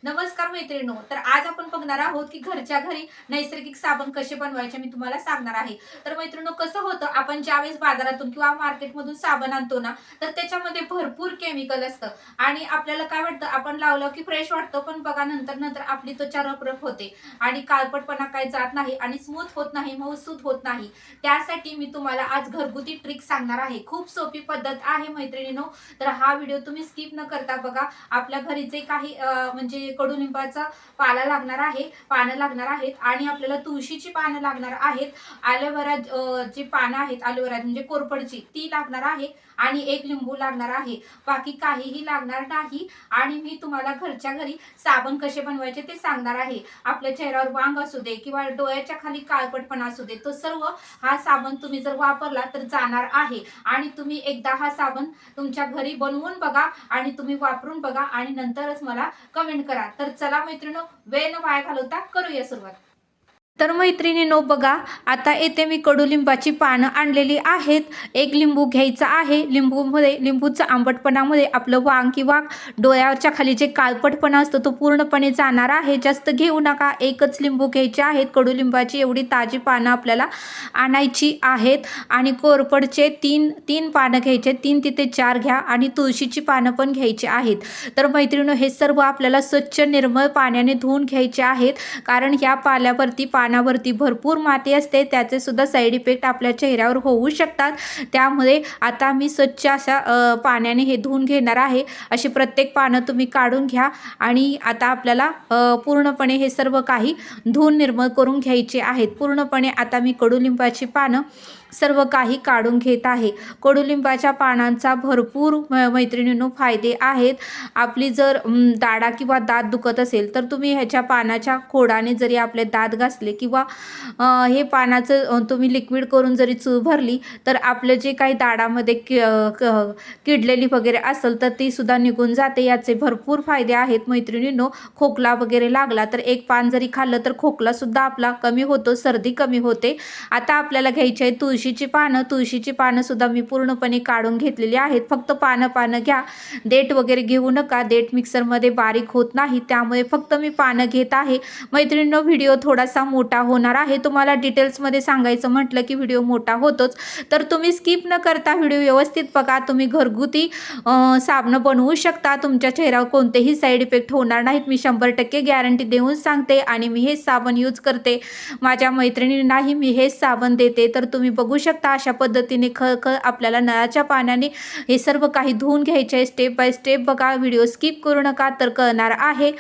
नमस्कार मैत्रिणींनो, तर आज आपण बघणार आहोत की घरच्या घरी नैसर्गिक साबण कसे बनवायचे मी तुम्हाला सांगणार आहे. तर मैत्रिणींनो, कसं होतं, आपण ज्यावेळेस बाजारातून किंवा मार्केटमधून साबण आणतो ना, तर त्याच्यामध्ये भरपूर केमिकल असतं आणि आपल्याला काय वाटतं, आपण लावलं की फ्रेश वाटतं, पण बघा नंतर नंतर आपली त्वचा रपरप होते आणि काळपटपणा काही जात नाही आणि स्मूथ होत नाही, मऊसूत होत नाही. त्यासाठी मी तुम्हाला आज घरगुती ट्रिक सांगणार आहे. खूप सोपी पद्धत आहे मैत्रिणींनो, तर हा व्हिडिओ तुम्ही स्किप न करता बघा. आपल्या घरी जे काही म्हणजे कडुलिंबाचा पाला लागणार आहे, पानं लागणार आहेत आणि आपल्याला तुळशीची पानं लागणार आहेत. ॲलोवेरा जी पानं आहेत, ॲलोवेरा म्हणजे कोरफडची ती लागणार आहे आणि एक लिंबू लागणार आहे. बाकी काहीही लागणार नाही आणि मी तुम्हाला घरच्या घरी साबण कसे बनवायचे ते सांगणार आहे. आपल्या चेहऱ्यावर वांग असू दे किंवा डोळ्याच्या खाली काळपटपणा असू दे, तो सर्व हा साबण तुम्ही जर वापरला तर जाणार आहे. आणि तुम्ही एकदा हा साबण तुमच्या घरी बनवून बघा आणि तुम्ही वापरून बघा आणि नंतरच मला कमेंट करा. तर चला मैत्रिणींनो, वेळ न वाया घालवता करूया सुरुवात. तर मैत्रिणींनो बघा, आता येथे मी कडुलिंबाची पानं आणलेली आहेत. एक लिंबू घ्यायचा आहे. लिंबूचा आंबटपणामध्ये आपलं वांग किंवा डोळ्याच्या खाली जे काळपटपणा असतो तो पूर्णपणे जाणार आहे. जास्त घेऊ नका, एकच लिंबू घ्यायचे आहेत. कडुलिंबाची एवढी ताजी पानं आपल्याला आणायची आहेत आणि कोरफडचे तीन तीन पानं घ्यायचे, 3 तिथे 4 घ्या आणि तुळशीची पानं पण घ्यायची आहेत. तर मैत्रिणींनो, हे सर्व आपल्याला स्वच्छ निर्मळ पाण्याने धुवून घ्यायचे आहेत, कारण ह्या पानावरती भरपूर माती असते. त्याचे सुद्धा साईड इफेक्ट आपल्या चेहऱ्यावर होऊ शकतात. त्यामुळे आता मी स्वच्छ अशा पाण्याने हे धुवून घेणार आहे. अशी प्रत्येक पानं तुम्ही काढून घ्या आणि आता आपल्याला पूर्णपणे हे सर्व काही धुवून निर्मळ करून घ्यायचे आहेत. पूर्णपणे आता मी कडुलिंबाची पानं सर्व काही काढून घेत आहे. कडुलिंबाच्या पानांचा भरपूर मैत्रिणींनो फायदे आहेत. आपली जर दाढा किंवा दात दुखत असेल तर तुम्ही ह्याच्या पानाच्या खोडाने जरी आपले दात घासले किंवा हे पानाचं तुम्ही लिक्विड करून जरी चूळ भरली तर आपलं जे काही दाढामध्ये किडलेली वगैरे असेल तर ती सुद्धा निघून जाते. याचे भरपूर फायदे आहेत मैत्रिणींनो. खोकला वगैरे लागला तर एक पान जरी खाल्लं तर खोकला सुद्धा आपला कमी होतो, सर्दी कमी होते. आता आपल्याला घ्यायची आहे तुळशीची पानं सुद्धा मी पूर्णपणे काढून घेतलेली आहेत. फक्त पानं घ्या, देठ वगैरे घेऊ नका. देठ मिक्सरमध्ये बारीक होत नाही, त्यामुळे फक्त मी पानं घेत आहे. मैत्रिणींनो, व्हिडिओ थोडासा मोठा होणार आहे. तुम्हाला डिटेल्समध्ये सांगायचं म्हटलं की व्हिडिओ मोठा होतोच, तर तुम्ही स्किप न करता व्हिडिओ व्यवस्थित बघा. तुम्ही घरगुती साबण बनवू शकता. तुमच्या चेहऱ्यावर कोणतेही साईड इफेक्ट होणार नाहीत. मी 100% गॅरंटी देऊन सांगते आणि मी हेच साबण यूज करते. माझ्या मैत्रिणींनाही मी हेच साबण देते. तर तुम्ही बघू शकता अशा पद्धतीने आपल्याला नळाच्या पाण्याने हे सर्व काही धुवून घ्यायचे आहे. स्टेप बाय स्टेप बघा, व्हिडिओ स्किप करू नका तर कळणार आहे.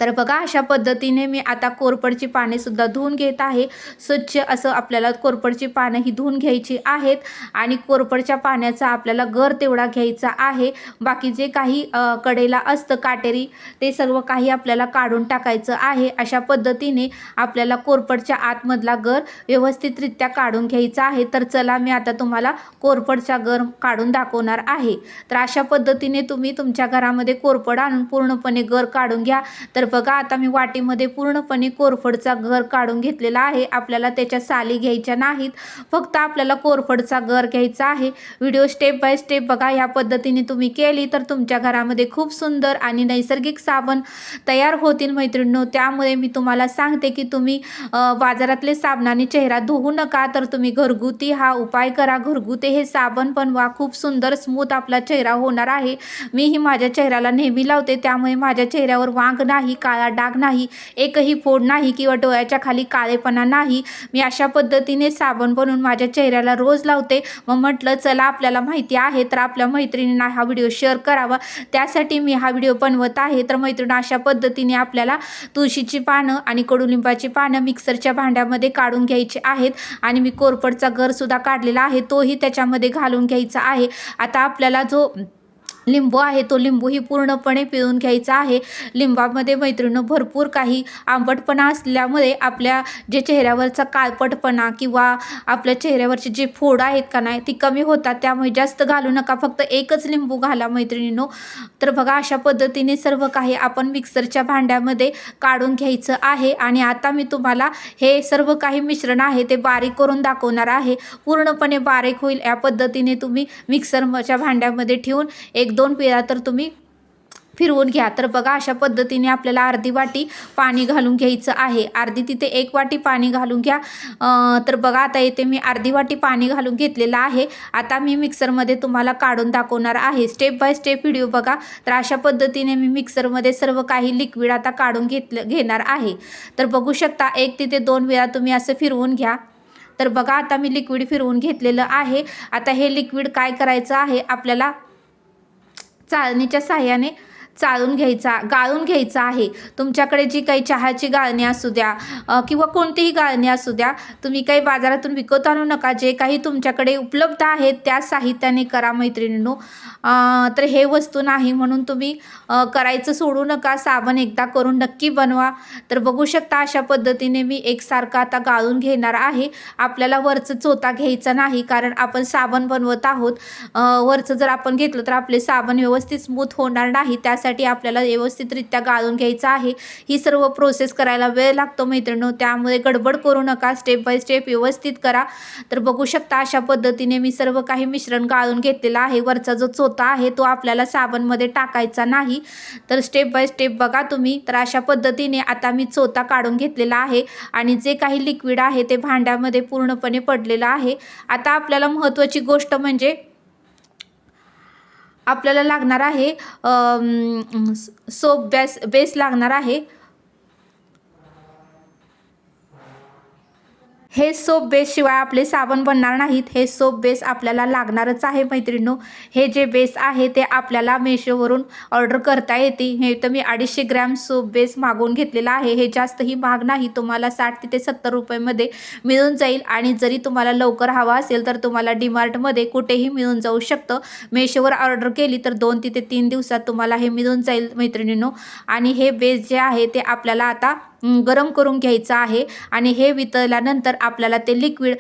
तर बघा, अशा पद्धतीने मी आता कोरफडची पाने सुद्धा धुवून घेत आहे. स्वच्छ असं आपल्याला कोरफडची पानं ही धुवून घ्यायची आहेत आणि कोरफडच्या पाण्याचा आपल्याला गर तेवढा घ्यायचा आहे. बाकी जे काही कडेला असतं काटेरी ते सर्व काही आपल्याला काढून टाकायचं आहे. अशा पद्धतीने आपल्याला कोरफडच्या आतमधला गर व्यवस्थितरित्या काढून घ्यायचा आहे. तर चला, मी आता तुम्हाला कोरफडचा गर काढून दाखवणार आहे. तर अशा पद्धतीने तुम्ही तुमच्या घरामध्ये कोरफड आणून पूर्णपणे गर काढून घ्या. तर बघा, आता मी वाटीमध्ये पूर्णपणे कोरफडचा गर काढून घेतलेला आहे. आपल्याला त्याच्या साली घ्यायच्या नाहीत, फक्त आपल्याला कोरफडचा गर घ्यायचा आहे. व्हिडिओ स्टेप बाय स्टेप बघा. या पद्धतीने तुम्ही केली तर तुमच्या घरामध्ये खूप सुंदर आणि नैसर्गिक साबण तयार होतील मैत्रिणींनो. त्यामुळे मी तुम्हाला सांगते की तुम्ही बाजारातले साबणाने चेहरा धुवू नका, तर तुम्ही घरगुती हा उपाय करा. घरगुती हे साबण बनवा. खूप सुंदर स्मूथ आपला चेहरा होणार आहे. मीही माझ्या चेहऱ्याला नेहमी लावते, त्यामुळे माझ्या चेहऱ्यावर वांग नाही, काळा डाग नाही, एकही फोड नाही किंवा डोळ्याच्या खाली काळेपणा नाही. मी अशा पद्धतीने साबण बनवून माझ्या चेहऱ्याला रोज लावते. मग म्हटलं चला, आपल्याला माहिती आहे तर आपल्या मैत्रिणींना हा व्हिडिओ शेअर करावा, त्यासाठी मी हा व्हिडिओ बनवत आहे. तर मैत्रिणी, अशा पद्धतीने आपल्याला तुळशीची पानं आणि कडुलिंबाची पानं मिक्सरच्या भांड्यामध्ये काढून घ्यायची आहेत आणि मी कोरफडचा गर सुद्धा काढलेला आहे, तोही त्याच्यामध्ये घालून घ्यायचा आहे. आता आपल्याला जो लिंबू आहे तो लिंबूही पूर्णपणे पिळून घ्यायचा आहे. लिंबामध्ये मैत्रिणींनो भरपूर काही आंबटपणा असल्यामुळे आपल्या जे चेहऱ्यावरचा काळपटपणा किंवा आपल्या चेहऱ्यावरचे जे फोड आहेत का नाही ती कमी होतात. त्यामुळे जास्त घालू नका, फक्त एकच लिंबू घाला मैत्रिणींनो. तर बघा, अशा पद्धतीने सर्व काही आपण मिक्सरच्या भांड्यामध्ये काढून घ्यायचं आहे आणि आता मी तुम्हाला हे सर्व काही मिश्रण आहे ते बारीक करून दाखवणार आहे. पूर्णपणे बारीक होईल या पद्धतीने तुम्ही मिक्सरच्या भांड्यामध्ये ठेवून 1-2 पिळा तर तुम्ही फिरवून घ्या। तर बघा अशा पद्धतीने आपल्याला अर्धी वाटी पाणी घालून घ्यायचं आहे, अर्धी तिथे 1 वाटी पाणी घालून घ्या। तर बघा आता इथे मी अर्धी वाटी पाणी घालून घेतलेलं आहे। आता मी मिक्सरमध्ये तुम्हाला काढून दाखवणार आहे, स्टेप बाय स्टेप व्हिडिओ बघा। तर अशा पद्धतीने मी मिक्सरमध्ये सर्व काही लिक्विड आता काढून घेणार आहे। तर बघू शकता 1 ते 2 वेळा तुम्ही असं फिरवून घ्या। तर बघा आता मी लिक्विड फिरवून घेतलेलं आहे। आता हे लिक्विड काय करायचं आहे, आपल्याला चाळणीच्या साहाय्याने गाळून घ्यायचा आहे। तुमच्याकडे जी काही चहाची गाळणी असू द्या किंवा कोणतीही गाळणी असू द्या, तुम्ही काही बाजारातून विकत आणू नका, जे काही तुमच्याकडे उपलब्ध आहेत त्या साहित्याने करा मैत्रिणींनो। तर हे वस्तू नाही म्हणून तुम्ही करायचं सोडू नका, साबण एकदा करून नक्की बनवा। तर बघू शकता अशा पद्धतीने मी एकसारखं आता गाळून घेणार आहे। आपल्याला वरचं चोथा घ्यायचा नाही, कारण आपण साबण बनवत आहोत। वरचं जर आपण घेतलं तर आपले साबण व्यवस्थित स्मूथ होणार नाही, त्यासाठी आपल्याला व्यवस्थितरित्या गाळून घ्यायचं आहे। ही सर्व प्रोसेस करायला वेळ लागतो मैत्रिणींनो, त्यामुळे गडबड करू नका, स्टेप बाय स्टेप व्यवस्थित करा। तर बघू शकता अशा पद्धतीने मी सर्व काही मिश्रण गाळून घेतलेलं आहे। वरचा जो चोथा आहे तो आपल्याला साबणमध्ये टाकायचा नाही। तर स्टेप बाय स्टेप बघा तुम्ही। तर अशा पद्धतीने आता मी चोथा काढून घेतलेला आहे आणि जे काही लिक्विड आहे ते भांड्यामध्ये पूर्णपणे पडलेलं आहे। आता आपल्याला महत्त्वाची गोष्ट म्हणजे आपल्याला लागणार आहे सोप बेस लागणार आहे। हे सोप बेस शिवाय आपले साबण बनणार नाहीत, हे सोप बेस आपल्याला लागणारच आहे मैत्रिणींनो। हे जे बेस आहे ते आपल्याला मेशोवरून ऑर्डर करता येते। हे तर मी 250 ग्रॅम सोप बेस मागवून घेतलेला आहे। हे जास्तही महाग नाही, तुम्हाला 60 ते 70 रुपयामध्ये मिळून जाईल। आणि जरी तुम्हाला लवकर हवा असेल तर तुम्हाला डीमार्टमध्ये कुठेही मिळून जाऊ शकतं। मेशोवर ऑर्डर केली तर 2 ते 3 दिवसात तुम्हाला हे मिळून जाईल मैत्रिणींनो। आणि हे बेस जे आहे ते आपल्याला आता गरम करून घ्यायचं आहे आणि हे वितळल्यानंतर आपल्याला ते लिक्विड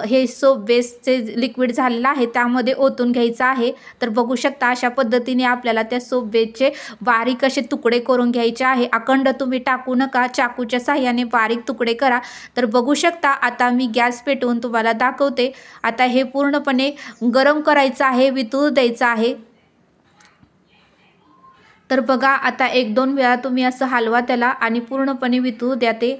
हे सोप बेसचे लिक्विड झालेलं आहे त्यामध्ये ओतून घ्यायचं आहे। तर बघू शकता अशा पद्धतीने आपल्याला त्या सोप बेसचे बारीक असे तुकडे करून घ्यायचे आहे। अखंड तुम्ही टाकू नका, चाकूच्या साहाय्याने बारीक तुकडे करा। तर बघू शकता आता मी गॅस पेटवून तुम्हाला दाखवते। आता हे पूर्णपणे गरम करायचं आहे, वितळू द्यायचं आहे। तर बघा आता 1-2 वेळा तुम्ही असं हलवा त्याला आणि पूर्णपणे वितळू द्या ते।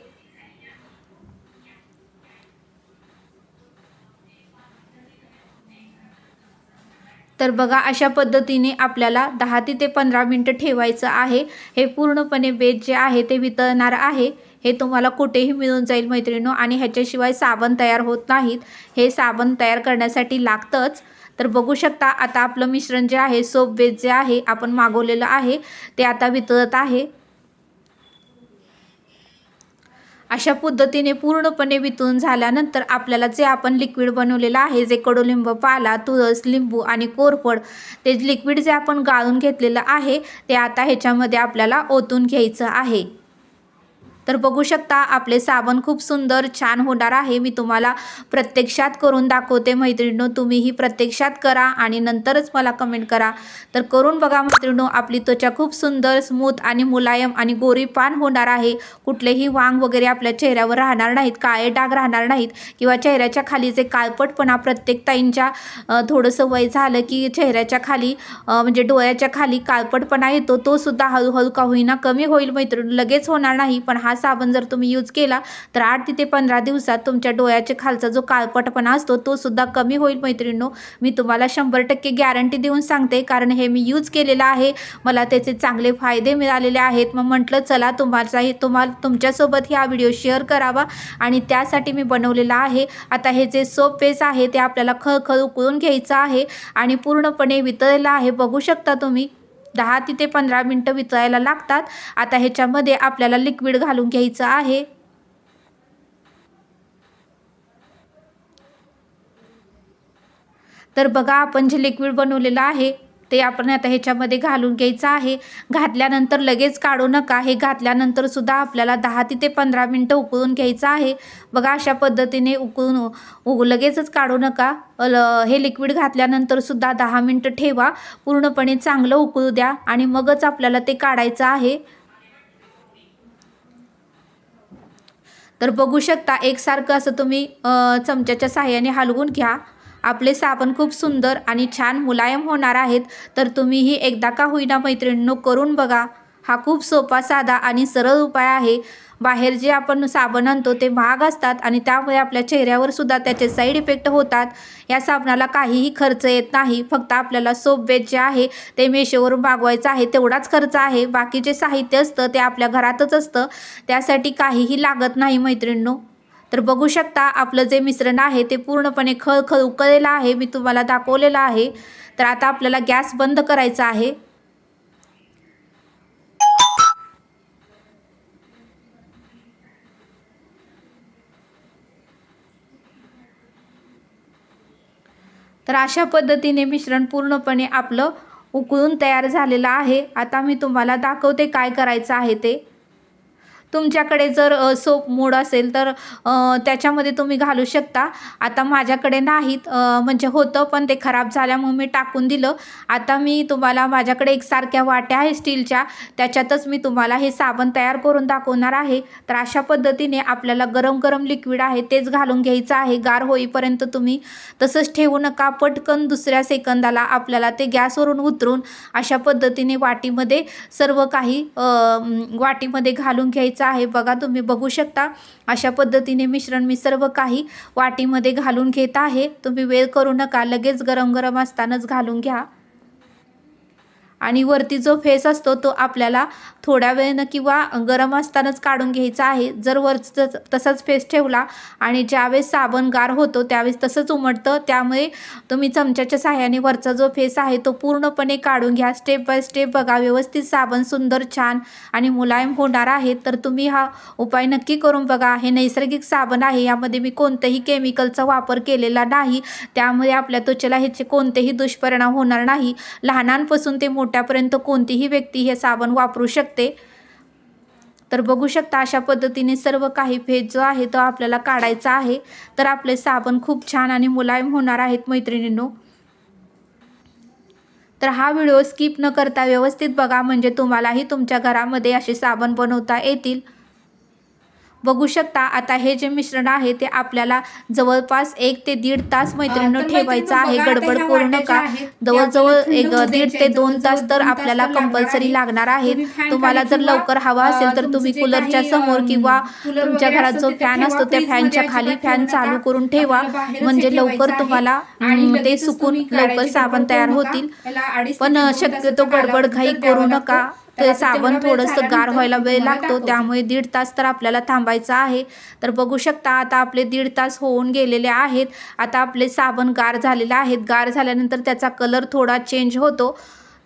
तर बघा अशा पद्धतीने आपल्याला 10 ते 15 मिनिटं ठेवायचं आहे। हे पूर्णपणे बेस जे आहे ते वितळणार आहे। हे तुम्हाला कुठेही मिळून जाईल मैत्रिणींनो आणि ह्याच्याशिवाय साबण तयार होत नाहीत, हे साबण तयार करण्यासाठी लागतंच। तर बघू शकता आता आपलं मिश्रण जे आहे, सोप बेस जे आहे आपण मागवलेलं आहे ते आता वितळत आहे। अशा पद्धतीने पूर्णपणे वितळून झाल्यानंतर आपल्याला जे आपण लिक्विड बनवलेलं आहे, जे कडुलिंब पाला, तुळस, लिंबू आणि कोरफड, ते लिक्विड जे आपण गाळून घेतलेलं आहे ते आता ह्याच्यामध्ये आपल्याला ओतून घ्यायचं आहे। तर बघू शकता आपले साबण खूप सुंदर छान होणार आहे। मी तुम्हाला प्रत्यक्षात करून दाखवते मैत्रिणींनो, तुम्हीही प्रत्यक्षात करा आणि नंतरच मला कमेंट करा। तर करून बघा मैत्रिणींनो, आपली त्वचा खूप सुंदर, स्मूथ आणि मुलायम आणि गोरीपान होणार आहे। कुठलेही वांग वगैरे आपल्या चेहऱ्यावर राहणार नाहीत, काळे डाग राहणार नाहीत किंवा चेहऱ्याच्या खाली जे काळपटपणा प्रत्येक ताईंच्या थोडंसं वय झालं की चेहऱ्याच्या खाली म्हणजे डोळ्याच्या खाली काळपटपणा येतो, तो सुद्धा हळूहळू का होईना कमी होईल मैत्रिणी, लगेच होणार नाही। पण हा साबण जर तुम्ही यूज केला तर 8 ते 15 दिवसात तुमच्या डोळ्याच्या खालचा जो काळपटपणा असतो तो सुद्धा कमी होईल मैत्रिणींनो। मी तुम्हाला 100% गॅरंटी देऊन सांगते, कारण हे मी यूज केलेलं आहे, मला त्याचे चांगले फायदे मिळालेले आहेत। मग म्हटलं चला तुमच्यासोबत हा व्हिडिओ शेअर करावा आणि त्यासाठी मी बनवलेला आहे। आता हे जे सोप बेस आहे ते आपल्याला खळखळ उकळून घ्यायचं आहे आणि पूर्णपणे वितळलेलं आहे। बघू शकता तुम्ही 10 ते 15 मिनिटं वितळायला लागतात। आता ह्याच्यामध्ये आपल्याला लिक्विड घालून घ्यायचं आहे। तर बघा आपण जे लिक्विड बनवलेलं आहे ते आपण आता ह्याच्यामध्ये घालून घ्यायचं आहे। घातल्यानंतर लगेच काढू नका, हे घातल्यानंतर सुद्धा आपल्याला 10 ते 15 मिनिटं उकळून घ्यायचं आहे। बघा अशा पद्धतीने लगेचच काढू नका, हे लिक्विड घातल्यानंतर सुद्धा 10 मिनिटं ठेवा, पूर्णपणे चांगलं उकळू द्या आणि मगच आपल्याला ते काढायचं आहे। तर बघू शकता एकसारखं असं तुम्ही चमच्याच्या साहाय्याने हलवून घ्या आपले साबण खूप सुंदर आणि छान मुलायम होणार आहेत. तर तुम्हीही एकदा का होईना मैत्रिणींनो करून बघा. हा खूप सोपा, साधा आणि सरळ उपाय आहे. बाहेर जे आपण साबण आणतो ते महाग असतात आणि त्यामुळे आपल्या चेहऱ्यावर सुद्धा त्याचे साईड इफेक्ट होतात. या साबणाला काहीही खर्च येत नाही. फक्त आपल्याला सोप बेस जे आहे ते मेशोवरून मागवायचं आहे, तेवढाच खर्च आहे. बाकी जे साहित्य असतं ते आपल्या घरातच असतं, त्यासाठी काहीही लागत नाही मैत्रिणींनो. तर बघू शकता आपलं जे मिश्रण आहे ते पूर्णपणे खळखळ उकळलेलं आहे. मी तुम्हाला दाखवलेलं आहे. तर आता आपल्याला गॅस बंद करायचा आहे. तर अशा पद्धतीने मिश्रण पूर्णपणे आपलं उकळून तयार झालेलं आहे. आता मी तुम्हाला दाखवते काय करायचं आहे ते. तुमच्याकडे जर सोप मोड असेल तर त्याच्यामध्ये तुम्ही घालू शकता. आता माझ्याकडे नाहीत, म्हणजे होतं पण ते खराब झाल्यामुळे मी टाकून दिलं. आता मी तुम्हाला माझ्याकडे एकसारख्या वाट्या आहे स्टीलच्या, त्याच्यातच मी तुम्हाला हे साबण तयार करून दाखवणार आहे. तर अशा पद्धतीने आपल्याला गरम गरम लिक्विड आहे तेच घालून घ्यायचं आहे. गार होईपर्यंत तुम्ही तसंच ठेवू नका. पटकन दुसऱ्या सेकंदाला आपल्याला ते गॅसवरून उतरून अशा पद्धतीने वाटीमध्ये सर्व काही वाटीमध्ये घालून घ्यायचं आहे. बघा तुम्ही बघू शकता अशा पद्धतीने मिश्रण मी सर्व काही वाटीमध्ये घालून घेत आहे. तुम्ही वेळ करू नका, लगेच गरम गरम असतानाच घालून घ्या. आणि वरती जो फेस असतो तो आपल्याला थोड्या वेळेनं किंवा गरम असतानाच काढून घ्यायचा आहे. जर वरचं तसाच फेस ठेवला आणि ज्यावेळेस साबण गार होतो त्यावेळेस तसंच उमटतं, त्यामुळे तुम्ही चमच्याच्या साहाय्याने वरचा जो फेस आहे तो पूर्णपणे काढून घ्या. स्टेप बाय स्टेप बघा, व्यवस्थित साबण सुंदर, छान आणि मुलायम होणार आहे. तर तुम्ही हा उपाय नक्की करून बघा. हे नैसर्गिक साबण आहे, यामध्ये मी कोणत्याही केमिकलचा वापर केलेला नाही, त्यामुळे आपल्या त्वचेला ह्याचे कोणतेही दुष्परिणाम होणार नाही. लहानांपासून ते मोठ्यापर्यंत कोणतीही व्यक्ती हे साबण वापरू शकते. तर बघू शकता अशा पद्धतीने सर्व काही फेस जो आहे तो आपल्याला काढायचा आहे. तर आपले साबण खूप छान आणि मुलायम होणार आहेत मैत्रिणींनो. तर हा व्हिडिओ स्किप न करता व्यवस्थित बघा, म्हणजे तुम्हालाही तुमच्या घरामध्ये असे साबण बनवता येतील. बघू शकता आता हे जे मिश्रण आहे ते आपल्याला जवळपास 1 ते 1.5 तास मैत्रिणींनो ठेवायचं आहे. गडबड करू नका. जवळजवळ 1.5 ते 2 तास तर आपल्याला कंपल्सरी लागणार आहेत. तुम्हाला जर लवकर हवा असेल तर तुम्ही कूलरच्या समोर किंवा तुमच्या घरात जो फॅन असतो त्या फॅनच्या खाली फॅन चालू करून ठेवा, म्हणजे लवकर तुम्हाला ते सुकून लवकर साबण तयार होतील. पण शक्यतो गडबड घाई करू नका. ते साबण थोडंसं गार व्हायला वेळ लागतो, त्यामुळे 1.5 तास तर आपल्याला थांबायचं आहे. तर बघू शकता आता आपले 1.5 तास होऊन गेलेले आहेत. आता आपले साबण गार झालेले आहेत. गार झाल्यानंतर त्याचा कलर थोडा चेंज होतो.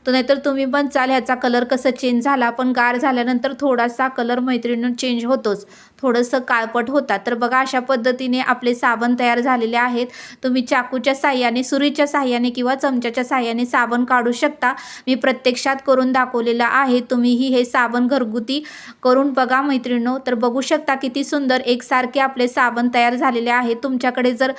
तर नाहीतर तुम्ही म्हणसाल ह्याचा कलर कसं चेंज झाला, पण गार झाल्यानंतर थोडासा कलर मैत्रिणींनो चेंज होतोच, थोडंसं काळपट होतात. तर बघा अशा पद्धतीने आपले साबण तयार झालेले आहेत. तुम्ही चाकूच्या साह्याने, सुरीच्या साह्याने किंवा चमच्याच्या साह्याने साबण काढू शकता. मी प्रत्यक्षात करून दाखवलेलं आहे. तुम्हीही हे साबण घरगुती करून बघा मैत्रिणींनो. तर बघू शकता किती सुंदर एकसारखे आपले साबण तयार झालेले आहेत. तुमच्याकडे जर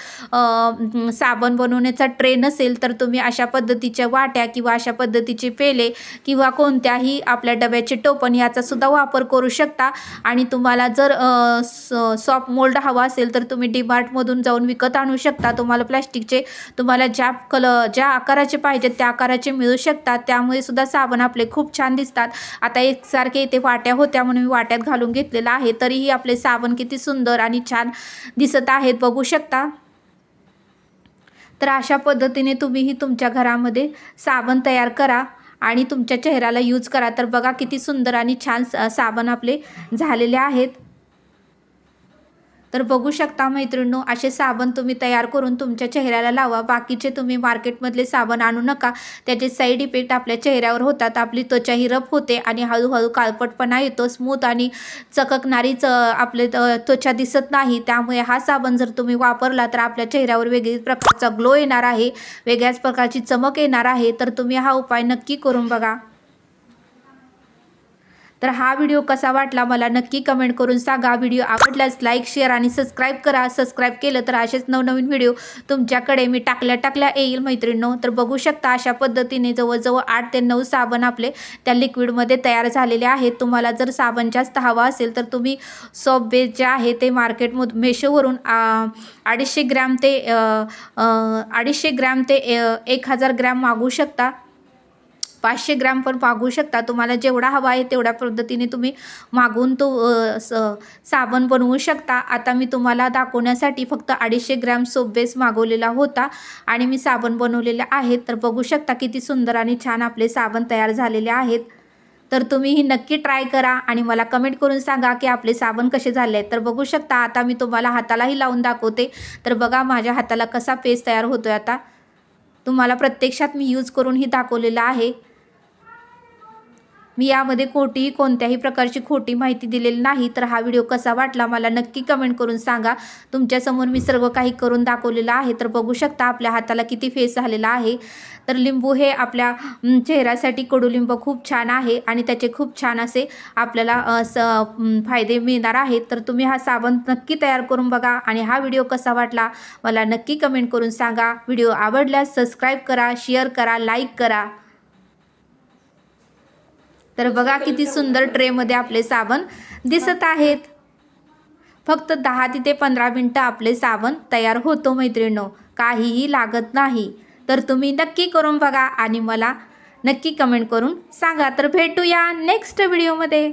साबण बनवण्याचा ट्रे नसेल तर तुम्ही अशा पद्धतीच्या वाट्या किंवा अशा पद्धतीचे पेले किंवा कोणत्याही आपल्या डब्याचे टोपण याचा सुद्धा वापर करू शकता. आणि तुम्हाला जर सॉफ्ट मोल्ड हवा असेल तर तुम्ही डीमार्टमधून जाऊन विकत आणू शकता. तुम्हाला प्लॅस्टिकचे, तुम्हाला ज्या आकाराचे पाहिजेत त्या आकाराचे मिळू शकतात. त्यामुळे सुद्धा साबण आपले खूप छान दिसतात. आता एकसारखे इथे वाट्या होत्या म्हणून मी वाट्यात घालून घेतलेला आहे. तरीही आपले साबण किती सुंदर आणि छान दिसत आहेत, बघू शकता. तर अशा पद्धतीने तुम्हीही तुमच्या घरामध्ये साबण तयार करा आणि तुमच्या चेहऱ्याला यूज करा. तर बघा किती सुंदर आणि छान साबण आपले झालेले आहेत. तर बघू शकता मैत्रिणींनो, असे साबण तुम्ही तयार करून तुमच्या चेहऱ्याला लावा. बाकीचे तुम्ही मार्केटमधले साबण आणू नका, त्याचे साईड इफेक्ट आपल्या चेहऱ्यावर होतात. आपली त्वचा ही रफ होते आणि हळूहळू काळपटपणा येतो. स्मूथ आणि चककणारीच आपले त्वचा दिसत नाही. त्यामुळे हा साबण जर तुम्ही वापरला तर आपल्या चेहऱ्यावर वेगळ्याच प्रकारचा ग्लो येणार आहे, वेगळ्याच प्रकारची चमक येणार आहे. तर तुम्ही हा उपाय नक्की करून बघा. तर हा व्हिडिओ कसा वाटला मला नक्की कमेंट करून सांगा. व्हिडिओ आवडल्यास लाईक, शेअर आणि सबस्क्राईब करा. सबस्क्राईब केलं तर असेच नवनवीन व्हिडिओ तुमच्याकडे मी टाकल्या येईल मैत्रिणींनो. तर बघू शकता अशा पद्धतीने जवळजवळ 8 ते 9 साबण आपले त्या लिक्विडमध्ये तयार झालेले आहेत. तुम्हाला जर साबण जास्त हवा असेल तर तुम्ही सॉप बेस जे आहे ते मार्केटमधून मेशोवरून 250 ग्रॅम ते 1000 ग्रॅम मागवू शकता. 500 ग्रॅम पण मागवू शकता. तुम्हाला जेवढा हवा आहे तेवढ्या पद्धतीने तुम्ही मागवून तो साबण बनवू शकता. आता मी तुम्हाला दाखवण्यासाठी फक्त 250 ग्रॅम सोप बेस मागवलेला होता आणि मी साबण बनवलेले आहेत. तर बघू शकता किती सुंदर आणि छान आपले साबण तयार झालेले आहेत. तर तुम्ही ही नक्की ट्राय करा आणि मला कमेंट करून सांगा की आपले साबण कसे झाले आहेत. तर बघू शकता आता मी तुम्हाला हातालाही लावून दाखवते. तर बघा माझ्या हाताला कसा पेस्ट तयार होतोय. आता तुम्हाला प्रत्यक्षात मी यूज करूनही दाखवलेला आहे. मी यामध्ये कोणत्याही प्रकारची खोटी माहिती दिलेली नाही. तर हा व्हिडिओ कसा वाटला मला नक्की कमेंट करून सांगा. तुमच्यासमोर मी सर्व काही करून दाखवलेलं आहे. तर बघू शकता आपल्या हाताला किती फेस झालेला आहे. तर लिंबू हे आपल्या चेहऱ्यासाठी कडुलिंब खूप छान आहे आणि त्याचे खूप छान असे आपल्याला फायदे मिळणार आहेत. तर तुम्ही हा साबण नक्की तयार करून बघा आणि हा व्हिडिओ कसा वाटला मला नक्की कमेंट करून सांगा. व्हिडिओ आवडल्यास सबस्क्राईब करा, शेअर करा, लाईक करा. तर बघा किती सुंदर ट्रेमध्ये आपले साबण दिसत आहेत. फक्त 10 ते 15 मिनिटं आपले साबण तयार होतो मैत्रिणींनो. काहीही लागत नाही. तर तुम्ही नक्की करून बघा आणि मला नक्की कमेंट करून सांगा. तर भेटूया नेक्स्ट व्हिडिओमध्ये.